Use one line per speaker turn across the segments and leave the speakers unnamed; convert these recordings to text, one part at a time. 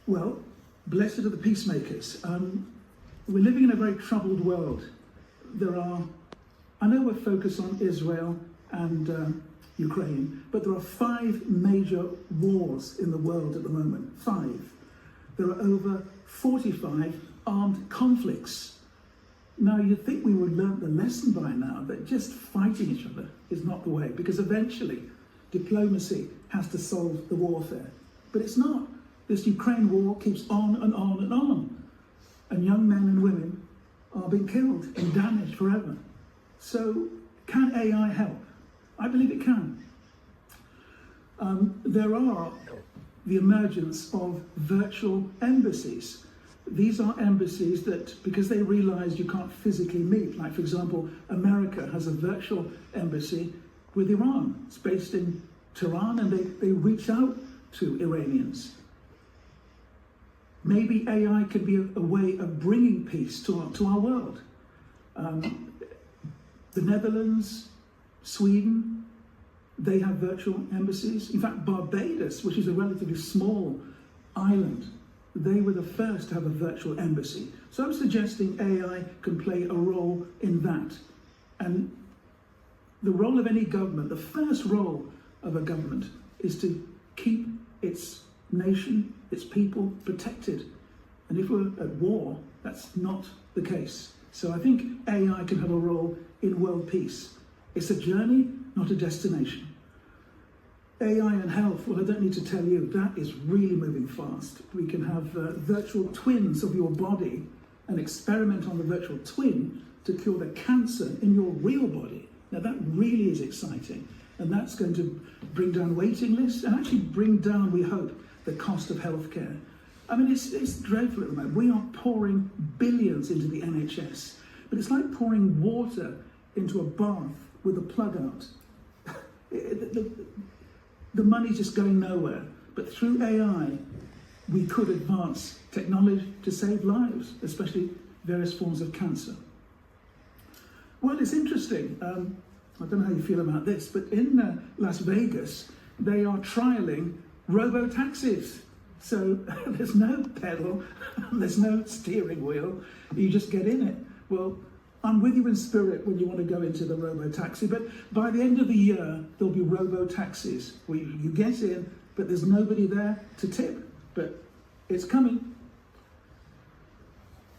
Well, blessed are the peacemakers. We're living in a very troubled world. I know we're focused on Israel and Ukraine, but there are 5 major wars in the world at the moment. 5. There are over 45 armed conflicts. Now, you'd think we would have learned the lesson by now that just fighting each other is not the way, because eventually diplomacy has to solve the warfare. But it's not. This Ukraine war keeps on and on and on. And young men and women are being killed and damaged forever. So, can AI help? I believe it can. There are the emergence of virtual embassies. These are embassies that, because they realize you can't physically meet, like for example, America has a virtual embassy with Iran. It's based in Tehran, and they reach out to Iranians. Maybe AI could be a way of bringing peace to our world. The Netherlands, Sweden, they have virtual embassies. In fact, Barbados, which is a relatively small island, they were the first to have a virtual embassy. So I'm suggesting AI can play a role in that. And the role of any government, the first role of a government, is to keep its nation, its people protected. And if we're at war, that's not the case. So I think AI can have a role in world peace. It's a journey, not a destination. AI and health, well, I don't need to tell you, that is really moving fast. We can have virtual twins of your body and experiment on the virtual twin to cure the cancer in your real body. Now that really is exciting. And that's going to bring down waiting lists and actually bring down, we hope, the cost of healthcare. I mean, it's dreadful at the moment. We are pouring billions into the NHS, but it's like pouring water into a bath with a plug out. The money's just going nowhere. But through AI, we could advance technology to save lives, especially various forms of cancer. Well, it's interesting. I don't know how you feel about this, but in Las Vegas, they are trialing robo-taxis. So there's no pedal, there's no steering wheel, you just get in it. Well, I'm with you in spirit when you want to go into the robo-taxi, but by the end of the year, there'll be robo-taxis where you get in, but there's nobody there to tip. But it's coming.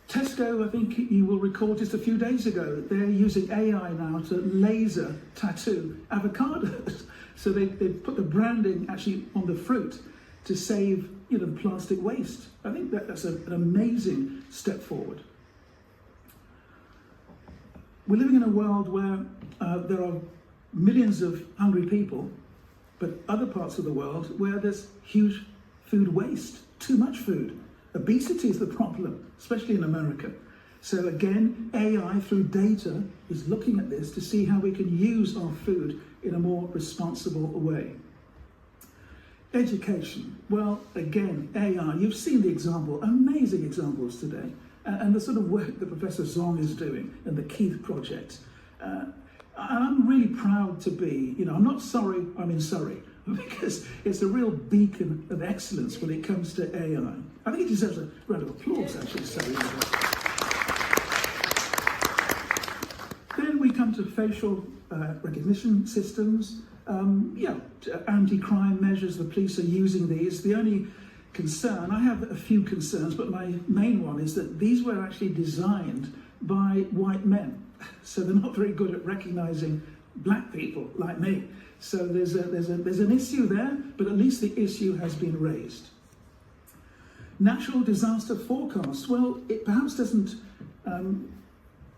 Tesco, I think you will recall just a few days ago, they're using AI now to laser tattoo avocados. So they put the branding actually on the fruit to save the plastic waste. I think that's an amazing step forward. We're living in a world where there are millions of hungry people, but other parts of the world where there's huge food waste, too much food. Obesity is the problem, especially in America. So again, AI through data is looking at this to see how we can use our food in a more responsible way. Education. Well, again, AI, you've seen the example, amazing examples today. And the sort of work that Professor Zong is doing and the Keith Project. I'm really proud to be, I'm not sorry I'm in Surrey, because it's a real beacon of excellence when it comes to AI. I think it deserves a round of applause, actually, Surrey. Then we come to facial recognition systems. Anti-crime measures, the police are using these. The only concern, I have a few concerns, but my main one is that these were actually designed by white men. So they're not very good at recognizing black people like me. So there's an issue there, but at least the issue has been raised. Natural disaster forecasts. Well, it perhaps doesn't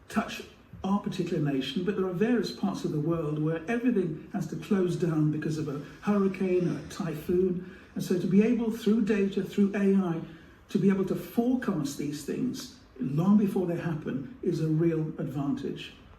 touch our particular nation, but there are various parts of the world where everything has to close down because of a hurricane or a typhoon. And so to be able, through data, through AI, to be able to forecast these things long before they happen is a real advantage.